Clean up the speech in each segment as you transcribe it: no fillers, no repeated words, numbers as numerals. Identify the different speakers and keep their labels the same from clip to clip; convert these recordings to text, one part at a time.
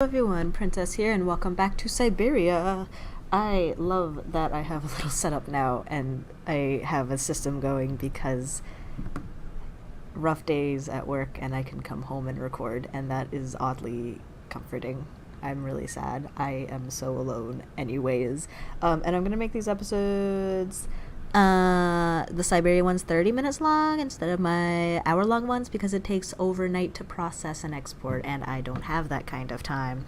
Speaker 1: Hello everyone, Princess here, and welcome back to Syberia. I love that I have a little setup now, and I have a system going because rough days at work and I can come home and record, and that is oddly comforting. I'm really sad. I am so alone anyways. And I'm gonna make these episodes the Syberia one's 30 minutes long instead of my hour-long ones because it takes overnight to process and export, and I don't have that kind of time.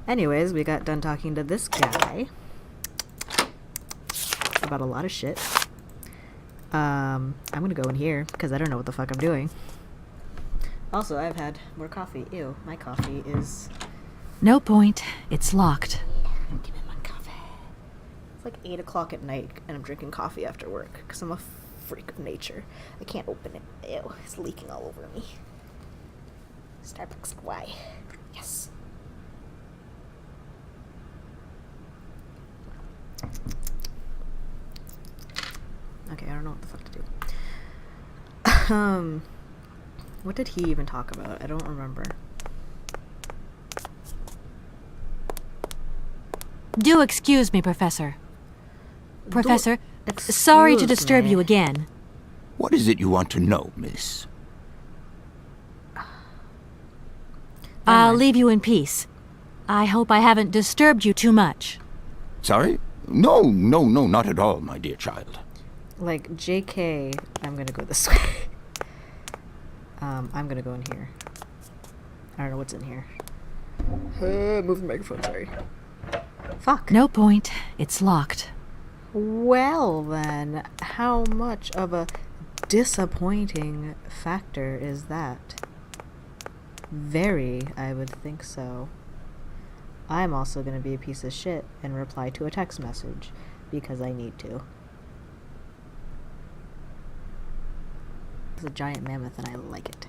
Speaker 1: Anyways, we got done talking to this guy about a lot of shit. I'm gonna go in here because I don't know what the fuck I'm doing. Also, I've had more coffee. Ew, my coffee is...
Speaker 2: No point. It's locked.
Speaker 1: Give me my coffee. It's like 8 o'clock at night and I'm drinking coffee after work because I'm a freak of nature. I can't open it. Ew, it's leaking all over me. Starbucks, why? Yes. Okay, I don't know what the fuck to do. What did he even talk about? I don't remember.
Speaker 2: Do excuse me, Professor. Professor, sorry to disturb you again.
Speaker 3: What is it you want to know, miss?
Speaker 2: I'll leave you in peace. I hope I haven't disturbed you too much.
Speaker 3: Sorry? No, not at all, my dear child.
Speaker 1: Like, JK, I'm gonna go this way. I'm gonna go in here. I don't know what's in here. Move the microphone, sorry. Fuck.
Speaker 2: No point. It's locked.
Speaker 1: Well then, how much of a disappointing factor is that? Very, I would think so. I'm also gonna be a piece of shit and reply to a text message because I need to. It's a giant mammoth and I like it.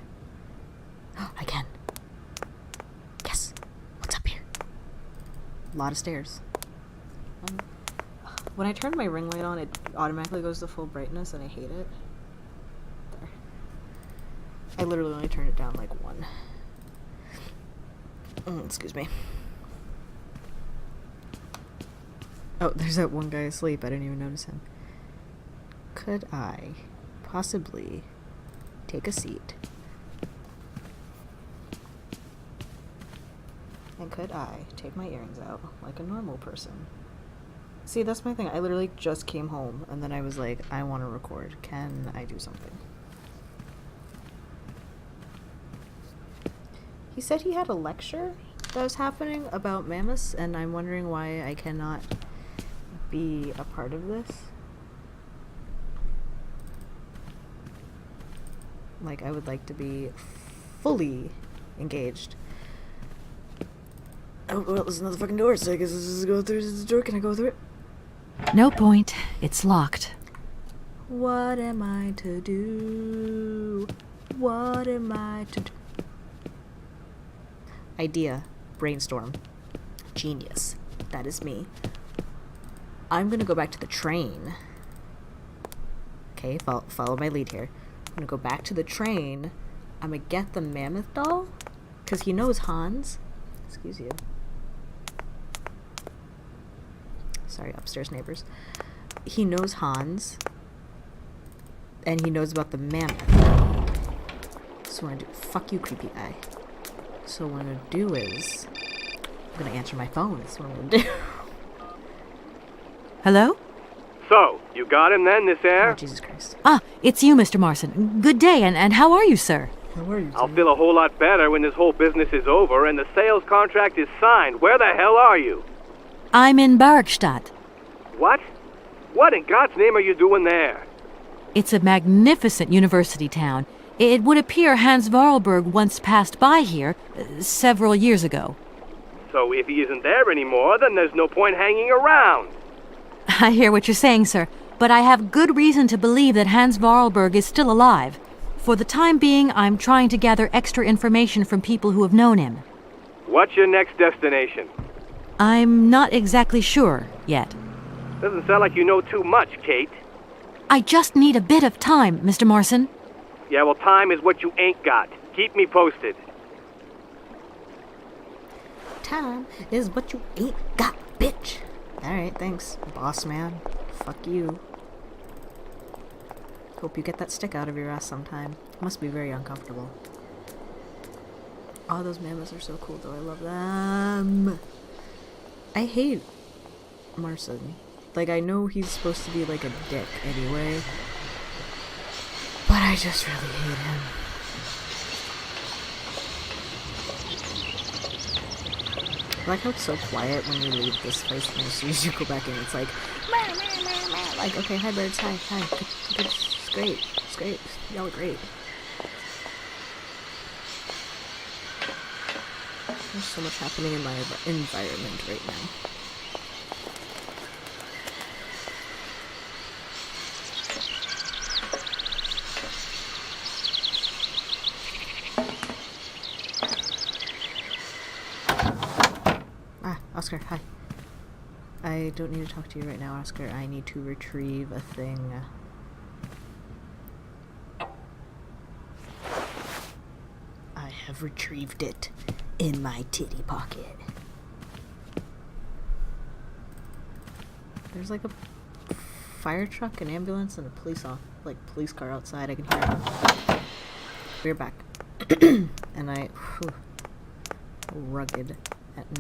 Speaker 1: Oh, I can. Yes. What's up here? A lot of stairs. When I turn my ring light on, it automatically goes to full brightness and I hate it. There. I literally only turned it down like 1. Excuse me. Oh, there's that one guy asleep. I didn't even notice him. Could I possibly take a seat? And could I take my earrings out like a normal person? See, that's my thing. I literally just came home and then I was like, I want to record. Can I do something? He said he had a lecture that was happening about mammoths, and I'm wondering why I cannot be a part of this. Like, I would like to be fully engaged. Oh, well, there's another fucking door, so I guess this is go through the door. Can I go through it?
Speaker 2: No point. It's locked.
Speaker 1: What am I to do? What am I to do? Idea. Brainstorm. Genius. That is me. I'm gonna go back to the train. Okay, follow my lead here. I'm gonna go back to the train. I'm gonna get the mammoth doll, because he knows Hans. Excuse you. Sorry, upstairs neighbors. He knows Hans. And he knows about the mammoth. So what I'm gonna do... Fuck you, creepy eye. So what I'm gonna do is... I'm gonna answer my phone. That's what I'm gonna do.
Speaker 2: Hello?
Speaker 4: So, you got him then, this air?
Speaker 1: Oh, Jesus Christ.
Speaker 2: Ah, it's you, Mr. Marson. Good day, and how are you, sir?
Speaker 1: How are you,
Speaker 4: I'll feel a whole lot better when this whole business is over and the sales contract is signed. Where the hell are you?
Speaker 2: I'm in Barkstadt.
Speaker 4: What? What in God's name are you doing there?
Speaker 2: It's a magnificent university town. It would appear Hans Vorarlberg once passed by here several years ago.
Speaker 4: So if he isn't there anymore, then there's no point hanging around.
Speaker 2: I hear what you're saying, sir, but I have good reason to believe that Hans Vorarlberg is still alive. For the time being, I'm trying to gather extra information from people who have known him.
Speaker 4: What's your next destination?
Speaker 2: I'm not exactly sure yet.
Speaker 4: Doesn't sound like you know too much, Kate.
Speaker 2: I just need a bit of time, Mr. Marson.
Speaker 4: Yeah, well, time is what you ain't got. Keep me posted.
Speaker 1: time is what you ain't got, bitch. Alright, thanks, boss man. Fuck you. Hope you get that stick out of your ass sometime. Must be very uncomfortable. Oh, those mammoths are so cool though. I love them. I hate Marson. Like, I know he's supposed to be like a dick anyway, but I just really hate him. I like how it's so quiet when you leave this place, and as soon as you go back in, it's like, meh, meh, meh, meh. Like, okay, hi birds, hi, it's great, y'all are great. There's so much happening in my environment right now. Oscar, hi. I don't need to talk to you right now, Oscar. I need to retrieve a thing. I have retrieved it in my titty pocket. There's like a fire truck, an ambulance, and a police car outside. I can hear them. We're back. And rugged.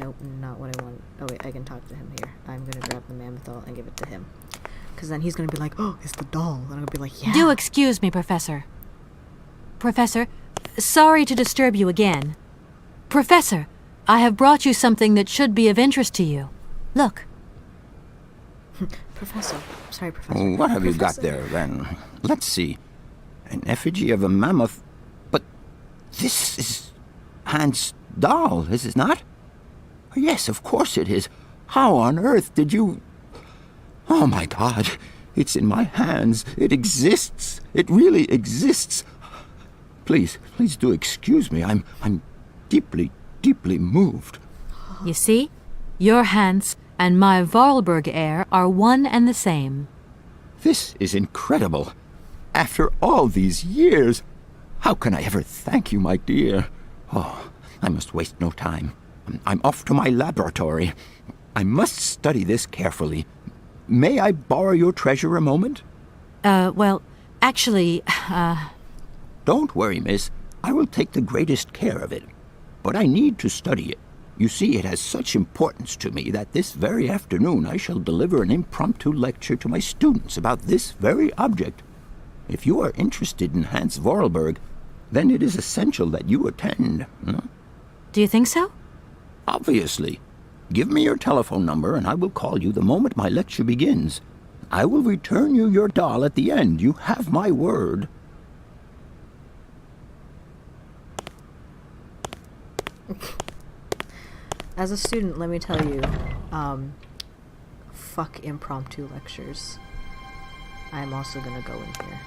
Speaker 1: Nope, not what I want. Oh wait, I can talk to him here. I'm gonna grab the mammothol and give it to him. Because then he's gonna be like, oh, it's the doll. And I'm gonna be like, yeah.
Speaker 2: Do excuse me, Professor. Professor, sorry to disturb you again. Professor, I have brought you something that should be of interest to you. Look.
Speaker 1: Professor. Sorry, Professor.
Speaker 3: What have you got there, then? Let's see. An effigy of a mammoth. But this is Hans' doll, is it not? Yes, of course it is. How on earth did you... Oh, my God. It's in my hands. It exists. It really exists. Please do excuse me. I'm deeply, deeply moved.
Speaker 2: You see? Your Hans and my Vorarlberg heir are one and the same.
Speaker 3: This is incredible. After all these years, how can I ever thank you, my dear? Oh, I must waste no time. I'm off to my laboratory. I must study this carefully. May I borrow your treasure a moment?
Speaker 2: Well, actually,
Speaker 3: Don't worry, miss. I will take the greatest care of it. But I need to study it. You see, it has such importance to me that this very afternoon I shall deliver an impromptu lecture to my students about this very object. If you are interested in Hans Vorarlberg, then it is essential that you attend.
Speaker 2: do you think so?
Speaker 3: Obviously. Give me your telephone number and I will call you the moment my lecture begins. I will return you your doll at the end. You have my word.
Speaker 1: As a student, let me tell you, fuck impromptu lectures. I'm also gonna go in here.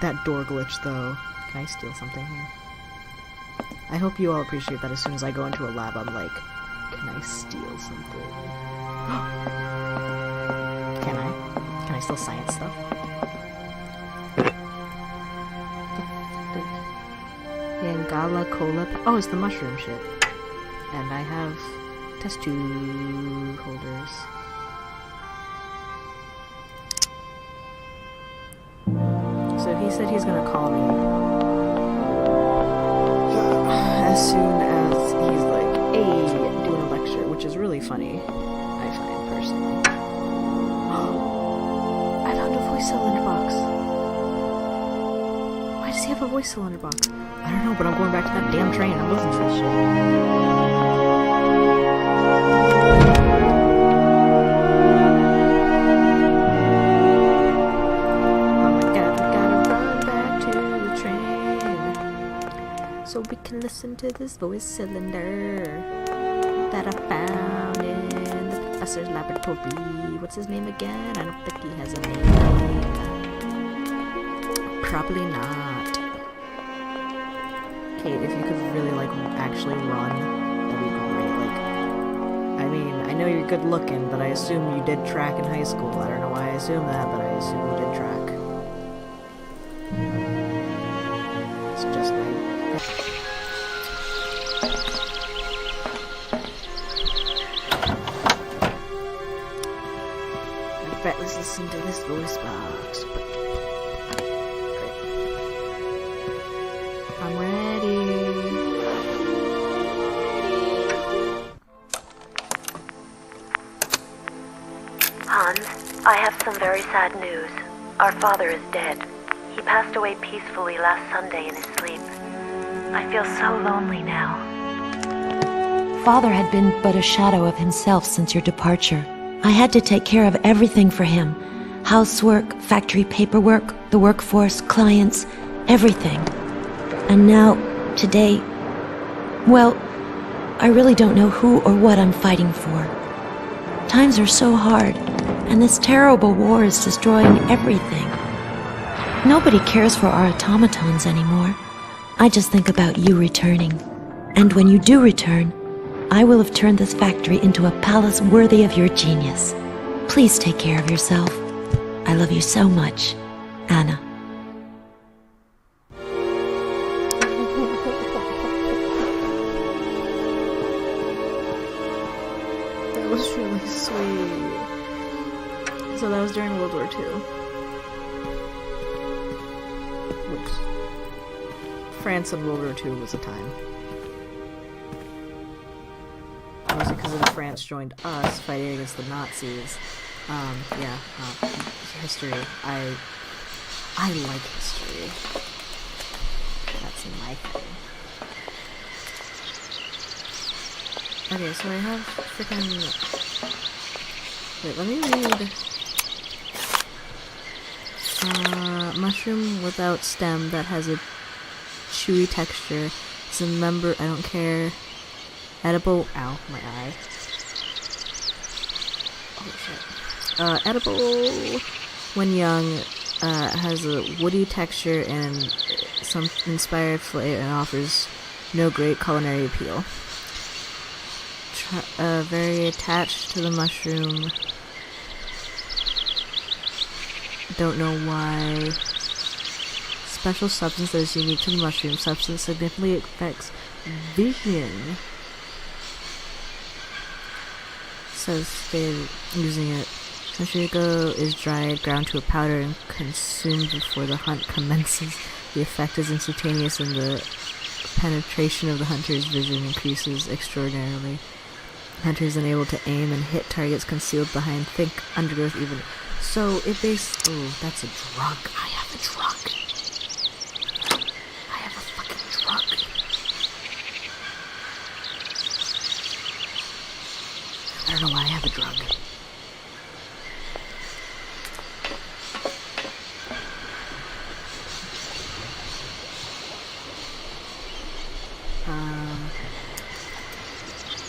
Speaker 1: That door glitch, though. Can I steal something here? I hope you all appreciate that as soon as I go into a lab, I'm like, can I steal something? Can I? Can I steal science stuff? Yangala cola. Oh, it's the mushroom shit. And I have test tube holders. So he said he's gonna call me as soon as he's like, hey, doing a lecture, which is really funny, I find, personally. I found a voice cylinder box. Why does he have a voice cylinder box? I don't know, but I'm going back to that damn train. I'm listening to this shit. So we can listen to this voice cylinder that I found in the professor's laboratory. What's his name again? I don't think he has a name. Probably not. Kate, if you could really, like, actually run, that'd be great. Like, I mean, I know you're good looking, but I assume you did track in high school. I don't know why I assume that, but I assume you did track. It's just like... Right, let's listen to this voice box. Great. I'm ready.
Speaker 5: Hans, I have some very sad news. Our father is dead. He passed away peacefully last Sunday in his sleep. I feel so lonely now.
Speaker 6: Father had been but a shadow of himself since your departure. I had to take care of everything for him. Housework, factory paperwork, the workforce, clients, everything. And now, today, well, I really don't know who or what I'm fighting for. Times are so hard, and this terrible war is destroying everything. Nobody cares for our automatons anymore. I just think about you returning. And when you do return, I will have turned this factory into a palace worthy of your genius. Please take care of yourself. I love you so much, Anna.
Speaker 1: That was really sweet. So that was during World War II. Which France and World War II was a time. Mostly because of the France joined us fighting against the Nazis. History. I like history. That's my thing. Okay, so I have freaking... Wait, let me read... mushroom without stem that has a chewy texture. It's a member... I don't care... Edible... Ow, my eye. Oh shit. Edible when young, has a woody texture and some inspired flavor and offers no great culinary appeal. Very attached to the mushroom. Don't know why. Special substance that is unique to the mushroom. Substance significantly affects vision. Says they're using it. Mashiko is dried, ground to a powder, and consumed before the hunt commences. The effect is instantaneous, and the penetration of the hunter's vision increases extraordinarily. The hunter is unable to aim and hit targets concealed behind thick undergrowth even. So it basically... Oh, that's a drug. I have a drug. I have a fucking drug. I don't know why I have a drug.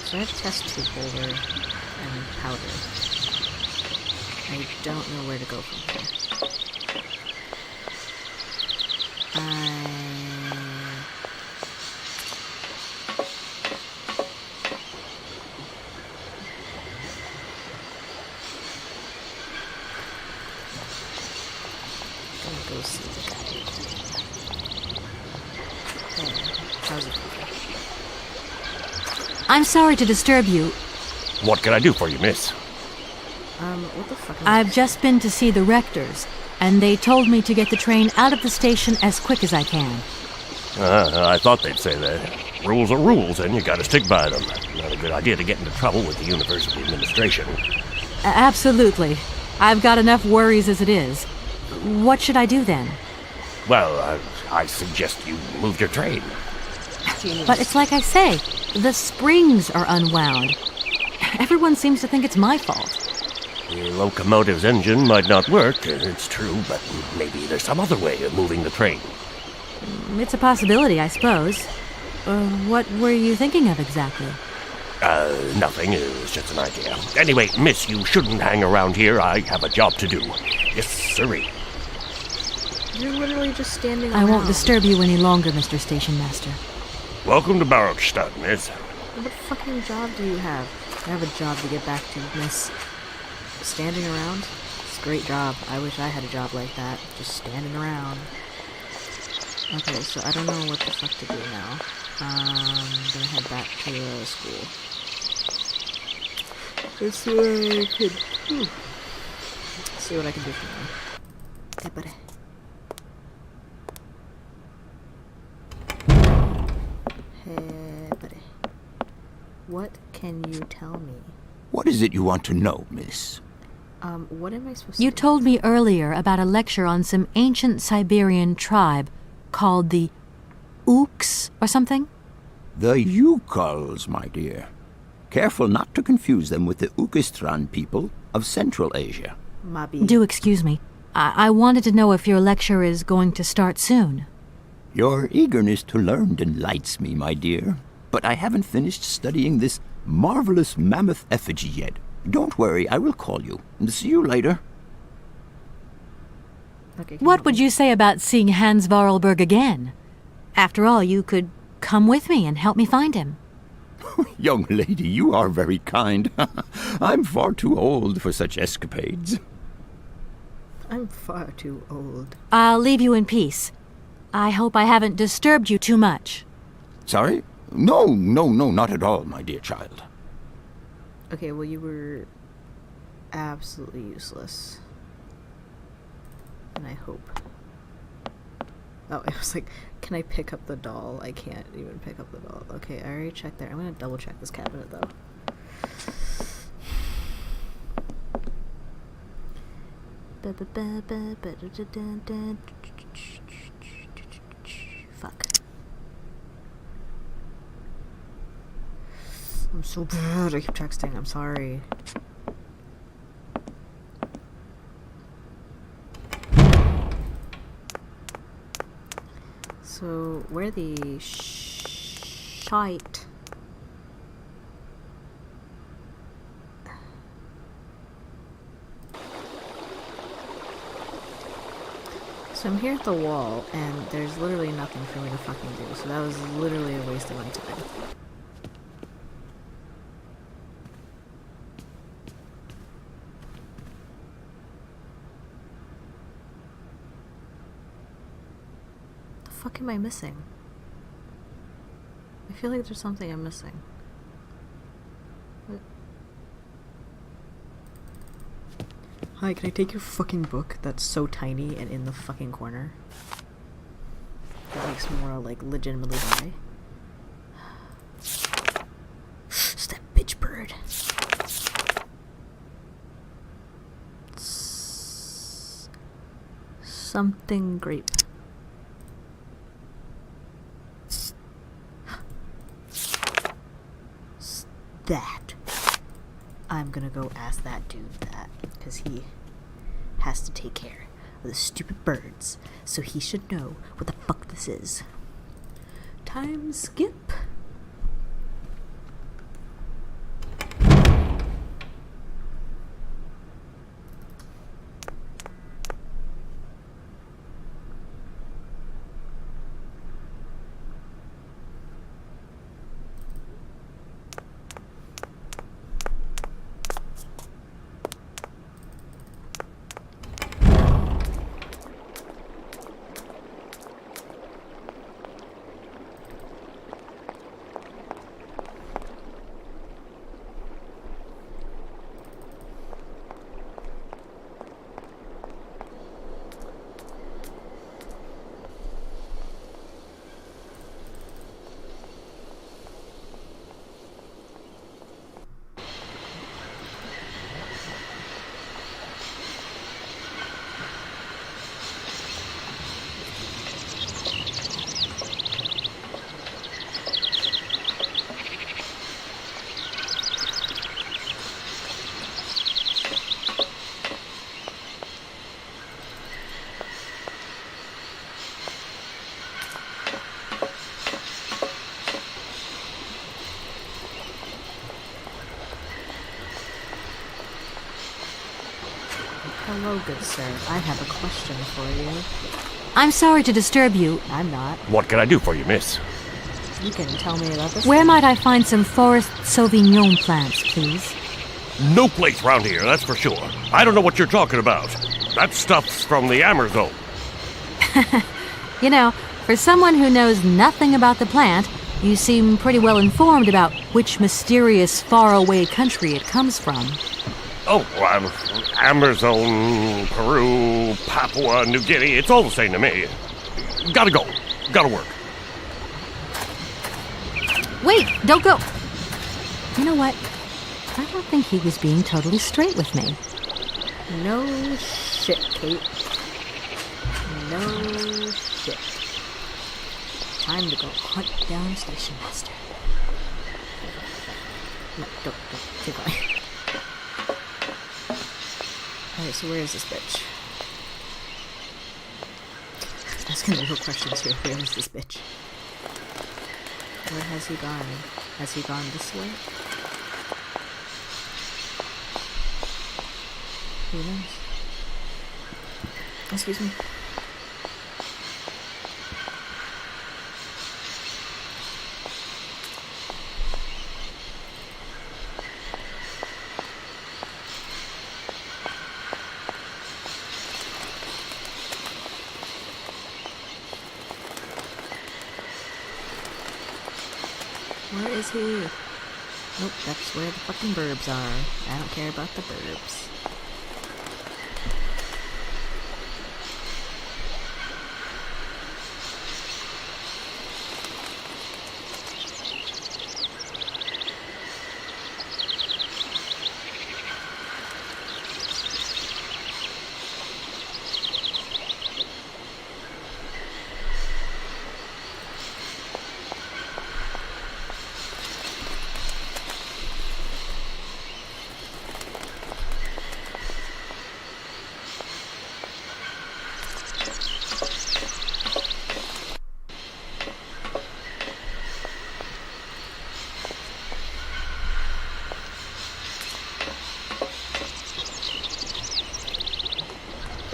Speaker 1: So I have test tube holder and powder. I don't know where to go from here. Gonna go see the guy. Hey, how's it going?
Speaker 2: I'm sorry to disturb you.
Speaker 7: What can I do for you, miss?
Speaker 1: What the fuck?
Speaker 2: I've just been to see the rectors, and they told me to get the train out of the station as quick as I can.
Speaker 7: I thought they'd say that. Rules are rules, and you gotta stick by them. Not a good idea to get into trouble with the university administration.
Speaker 2: Absolutely. I've got enough worries as it is. What should I do then?
Speaker 7: Well, I suggest you move your train.
Speaker 2: But it's like I say, the springs are unwound. Everyone seems to think it's my fault.
Speaker 7: The locomotive's engine might not work, it's true, but maybe there's some other way of moving the train.
Speaker 2: It's a possibility, I suppose. What were you thinking of exactly?
Speaker 7: Nothing. It was just an idea. Anyway, miss, you shouldn't hang around here. I have a job to do. Yes, sirree.
Speaker 1: You're literally just standing around.
Speaker 2: I won't disturb you any longer, Mr. Station Master.
Speaker 7: Welcome to Barrockstadt, miss.
Speaker 1: What fucking job do you have? I have a job to get back to, miss. Standing around? It's a great job. I wish I had a job like that. Just standing around. Okay, so I don't know what the fuck to do now. I'm gonna head back to school. Let's see what I can... see what I can do for you. Hey, buddy. Hey, buddy. What can you tell me?
Speaker 3: What is it you want to know, miss?
Speaker 1: What am I supposed to
Speaker 2: You
Speaker 1: do?
Speaker 2: told me earlier about a lecture on some ancient Siberian tribe called the Ooks or something?
Speaker 3: The Yukuls, my dear. Careful not to confuse them with the Ukistran people of Central Asia.
Speaker 1: Mabi.
Speaker 2: Do excuse me. I wanted to know if your lecture is going to start soon.
Speaker 3: Your eagerness to learn delights me, my dear. But I haven't finished studying this marvelous mammoth effigy yet. Don't worry, I will call you. And see you later.
Speaker 1: Okay,
Speaker 2: What would you say about seeing Hans Vorarlberg again? After all, you could come with me and help me find him.
Speaker 3: Young lady, you are very kind. I'm far too old for such escapades.
Speaker 1: I'm far too old.
Speaker 2: I'll leave you in peace. I hope I haven't disturbed you too much.
Speaker 3: Sorry? No, not at all, my dear child.
Speaker 1: Okay, well, you were absolutely useless. And I hope. Oh, it was like, can I pick up the doll? I can't even pick up the doll. Okay, I already checked there. I'm gonna double check this cabinet, though. Fuck. I'm so bad. I keep texting. I'm sorry. So, where the shite? So I'm here at the wall, and there's literally nothing for me to fucking do. So that was literally a waste of my time. The fuck am I missing? I feel like there's something I'm missing. What? Hi, can I take your fucking book that's so tiny and in the fucking corner? That makes me wanna, like, legitimately die. It's that bitch bird. Something grape. That. I'm gonna go ask that dude that, because he has to take care of the stupid birds, so he should know what the fuck this is. Time skip. Hello, good sir. I have a question for you.
Speaker 2: I'm sorry to disturb you.
Speaker 1: I'm not.
Speaker 7: What can I do for you, miss?
Speaker 1: You can tell me about this.
Speaker 2: Where might I find some forest Sauvignon plants, please?
Speaker 7: No place round here, that's for sure. I don't know what you're talking about. That stuff's from the Amazon.
Speaker 2: You know, for someone who knows nothing about the plant, you seem pretty well informed about which mysterious faraway country it comes from.
Speaker 7: Oh, Amazon, Peru, Papua New Guinea, it's all the same to me. Gotta go. Gotta work.
Speaker 2: Wait, don't go. You know what? I don't think he was being totally straight with me.
Speaker 1: No shit, Kate. No shit. Time to go hunt down Station Master. No, don't. Keep going. Alright, so where is this bitch? Asking the real questions here. Where is this bitch? Where has he gone? Has he gone this way? Who knows? Excuse me. Where is he? Nope, that's where the fucking BIRBS are. I don't care about the BIRBS.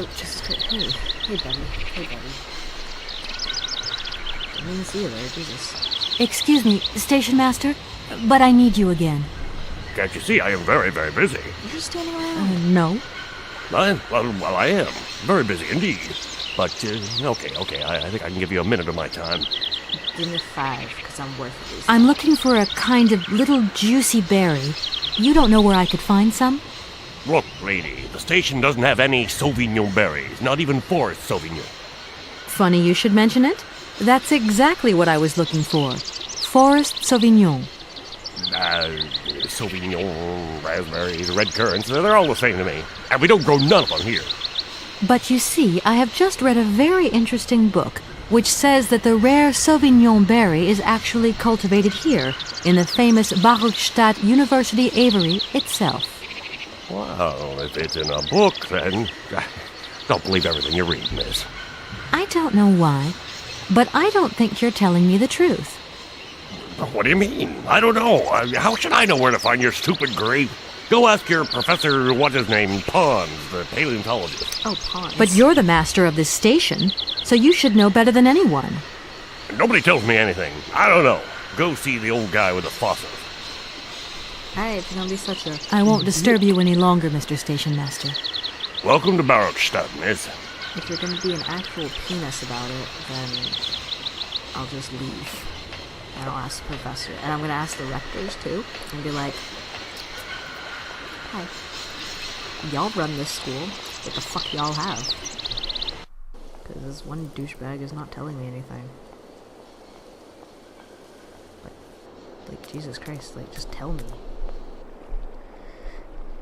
Speaker 1: Oh, Jesus Christ. Hey, buddy. Didn't even see you there, Jesus.
Speaker 2: Excuse me, Station Master, but I need you again.
Speaker 7: Can't you see I am very, very busy?
Speaker 1: You're just standing around.
Speaker 2: No.
Speaker 7: Well, I am. Very busy indeed. But, okay, I think I can give you a minute of my time.
Speaker 1: Give me 5, because I'm worth it.
Speaker 2: I'm looking for a kind of little juicy berry. You don't know where I could find some?
Speaker 7: Look, lady, the station doesn't have any Sauvignon berries, not even Forest Sauvignon.
Speaker 2: Funny you should mention it. That's exactly what I was looking for. Forest Sauvignon.
Speaker 7: Sauvignon, raspberries, red currants, they're all the same to me. And we don't grow none of them here.
Speaker 2: But you see, I have just read a very interesting book which says that the rare Sauvignon berry is actually cultivated here, in the famous Barokstadt University aviary itself.
Speaker 7: Well, if it's in a book, then don't believe everything you read, miss.
Speaker 2: I don't know why, but I don't think you're telling me the truth.
Speaker 7: What do you mean? I don't know. How should I know where to find your stupid grape? Go ask your professor, what's his name, Pons, the paleontologist.
Speaker 1: Oh, Pons.
Speaker 2: But you're the master of this station, so you should know better than anyone.
Speaker 7: Nobody tells me anything. I don't know. Go see the old guy with the fossils.
Speaker 1: Alright, if you're gonna be such a...
Speaker 2: I won't disturb you any longer, Mr. Station Master.
Speaker 7: Welcome to Barokstadt, miss.
Speaker 1: If you're gonna be an actual penis about it, then I'll just leave. And I'll ask the professor. And I'm gonna ask the rectors, too, and be like, hi. Y'all run this school. What the fuck y'all have? Because this one douchebag is not telling me anything. Like, Jesus Christ, like, just tell me.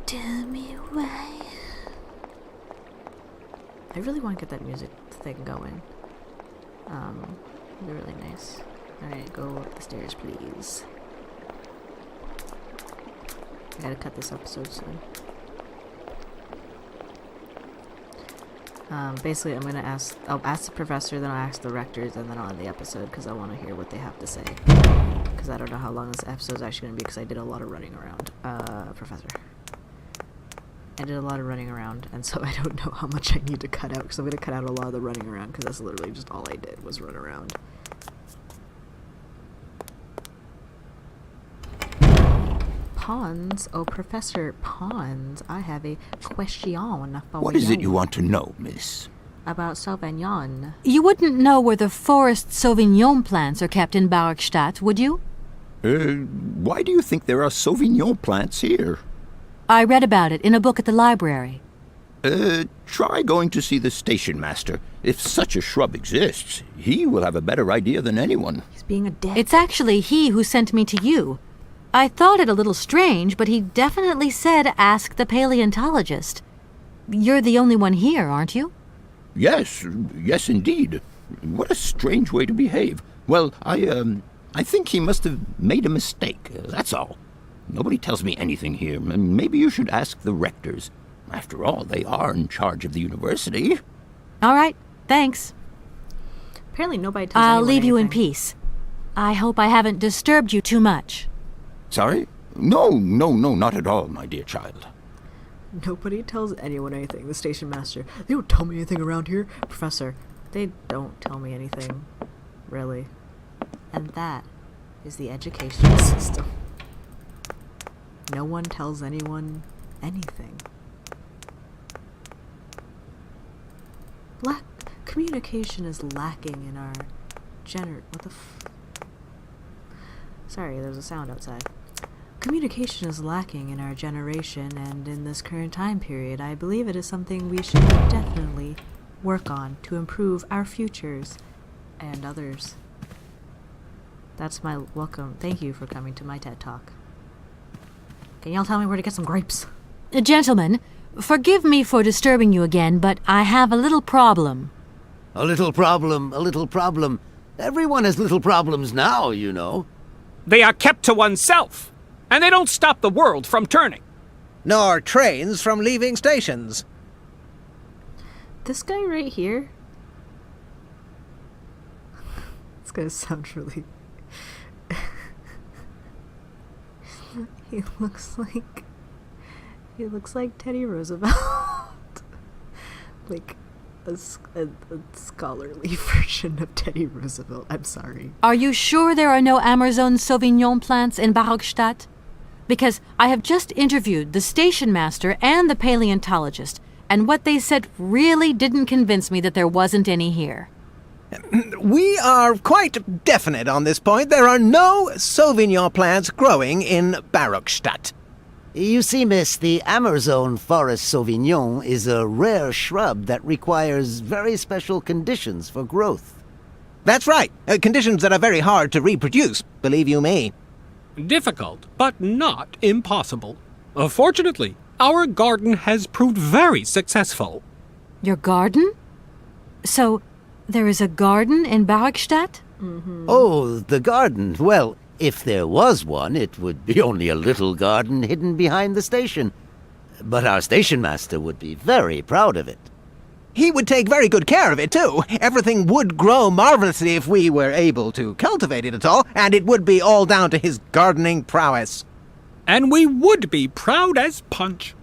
Speaker 1: Tell me why. I really want to get that music thing going. It'd be really nice. Alright, go up the stairs, please. I gotta cut this episode soon. Basically, I'll ask the professor, then I'll ask the rectors, and then I'll end the episode, because I want to hear what they have to say. Because I don't know how long this episode's actually going to be, because I did a lot of running around. Professor. I did a lot of running around, and so I don't know how much I need to cut out, because I'm going to cut out a lot of the running around, because that's literally just all I did, was run around. Pons? Oh, Professor Pons, I have a question for
Speaker 3: What is it you want to know, miss?
Speaker 1: About Sauvignon.
Speaker 2: You wouldn't know where the Forest Sauvignon plants are kept in Barokstadt, would you?
Speaker 3: Why do you think there are Sauvignon plants here?
Speaker 2: I read about it in a book at the library.
Speaker 3: Try going to see the station master. If such a shrub exists, he will have a better idea than anyone.
Speaker 1: He's being a dick.
Speaker 2: It's actually he who sent me to you. I thought it a little strange, but he definitely said ask the paleontologist. You're the only one here, aren't you?
Speaker 3: Yes indeed. What a strange way to behave. Well, I think he must have made a mistake, that's all. Nobody tells me anything here, and maybe you should ask the rectors. After all, they are in charge of the university.
Speaker 2: All right, thanks.
Speaker 1: Apparently nobody tells
Speaker 2: I'll
Speaker 1: anyone
Speaker 2: leave you in
Speaker 1: anything.
Speaker 2: peace. I hope I haven't disturbed you too much.
Speaker 3: Sorry? No, not at all, my dear child.
Speaker 1: Nobody tells anyone anything. The station master. They don't tell me anything around here. Professor, they don't tell me anything. Really. And that is the educational system. No one tells anyone anything. Communication is lacking in our Sorry, there's a sound outside. Communication is lacking in our generation, and in this current time period, I believe it is something we should definitely work on to improve our futures and others. That's my welcome. Thank you for coming to my TED Talk. Can y'all tell me where to get some grapes?
Speaker 2: Gentlemen, forgive me for disturbing you again, but I have a little problem.
Speaker 8: A little problem. Everyone has little problems now, you know.
Speaker 9: They are kept to oneself, and they don't stop the world from turning.
Speaker 10: Nor trains from leaving stations.
Speaker 1: This guy right here. It's gonna sound really. He looks like Teddy Roosevelt. Like a scholarly version of Teddy Roosevelt. I'm sorry.
Speaker 2: Are you sure there are no Amazon Sauvignon plants in Barockstadt? Because I have just interviewed the station master and the paleontologist, and what they said really didn't convince me that there wasn't any here.
Speaker 10: We are quite definite on this point. There are no Sauvignon plants growing in Barockstadt.
Speaker 8: You see, miss, the Amazon Forest Sauvignon is a rare shrub that requires very special conditions for growth.
Speaker 10: That's right. Conditions that are very hard to reproduce, believe you me.
Speaker 9: Difficult, but not impossible. Fortunately, our garden has proved very successful.
Speaker 2: Your garden? So, there is a garden in Barockstadt?
Speaker 8: Oh, the garden. Well, if there was one, it would be only a little garden hidden behind the station. But our station master would be very proud of it.
Speaker 10: He would take very good care of it, too. Everything would grow marvelously if we were able to cultivate it at all, and it would be all down to his gardening prowess.
Speaker 9: And we would be proud as punch.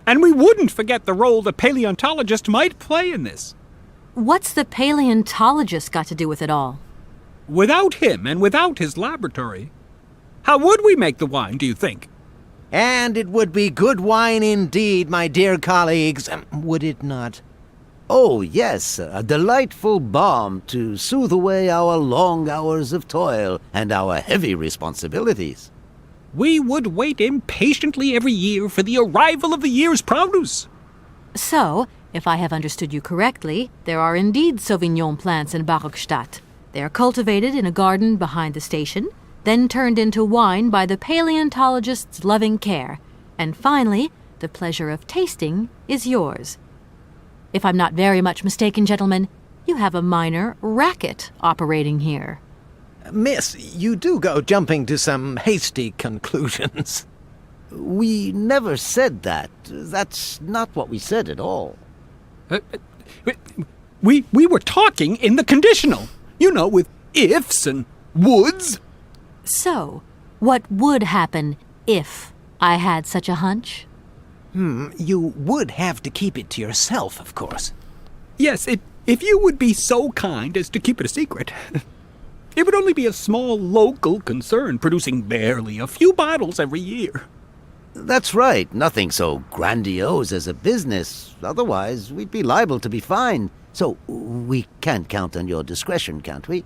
Speaker 9: And we wouldn't forget the role the paleontologist might play in this.
Speaker 2: What's the paleontologist got to do with it all?
Speaker 9: Without him and without his laboratory, how would we make the wine, do you think?
Speaker 10: And it would be good wine indeed, my dear colleagues, would it not?
Speaker 8: Oh, yes, a delightful balm to soothe away our long hours of toil and our heavy responsibilities.
Speaker 9: We would wait impatiently every year for the arrival of the year's produce.
Speaker 2: So, if I have understood you correctly, there are indeed Sauvignon plants in Barockstadt. They are cultivated in a garden behind the station, then turned into wine by the paleontologist's loving care, and finally, the pleasure of tasting is yours. If I'm not very much mistaken, gentlemen, you have a minor racket operating here.
Speaker 10: Miss, you do go jumping to some hasty conclusions.
Speaker 8: We never said that. That's not what we said at all.
Speaker 9: We were talking in the conditional. You know, with ifs and woulds.
Speaker 2: So, what would happen if I had such a hunch?
Speaker 10: You would have to keep it to yourself, of course.
Speaker 9: Yes, if you would be so kind as to keep it a secret. It would only be a small local concern, producing barely a few bottles every year.
Speaker 8: That's right. Nothing so grandiose as a business. Otherwise, we'd be liable to be fined. So, we can count on your discretion, can't we?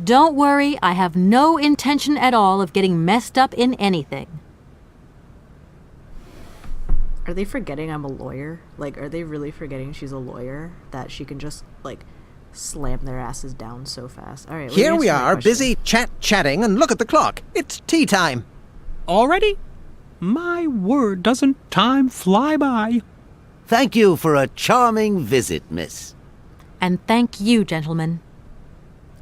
Speaker 2: Don't worry, I have no intention at all of getting messed up in anything.
Speaker 1: Are they forgetting I'm a lawyer? Like, are they really forgetting she's a lawyer? That she can just, like, slam their asses down so fast? Alright,
Speaker 10: Here we are, busy chatting, and look at the clock. It's tea time.
Speaker 9: Already? My word, doesn't time fly by?
Speaker 8: Thank you for a charming visit, miss.
Speaker 2: And thank you, gentlemen.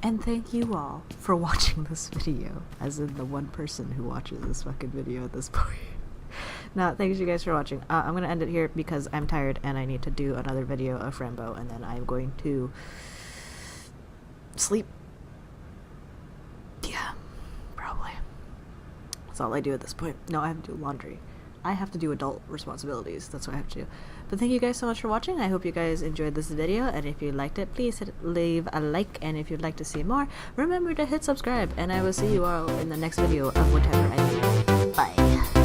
Speaker 1: And thank you all for watching this video. As in the one person who watches this fucking video at this point. No, thanks you guys for watching. I'm going to end it here because I'm tired and I need to do another video of Frambo, and then I'm going to sleep. Yeah, probably. That's all I do at this point. No, I have to do laundry. I have to do adult responsibilities. That's what I have to do. But thank you guys so much for watching. I hope you guys enjoyed this video, and if you liked it, please leave a like, and if you'd like to see more, remember to hit subscribe, and I will see you all in the next video of whatever I do. Bye.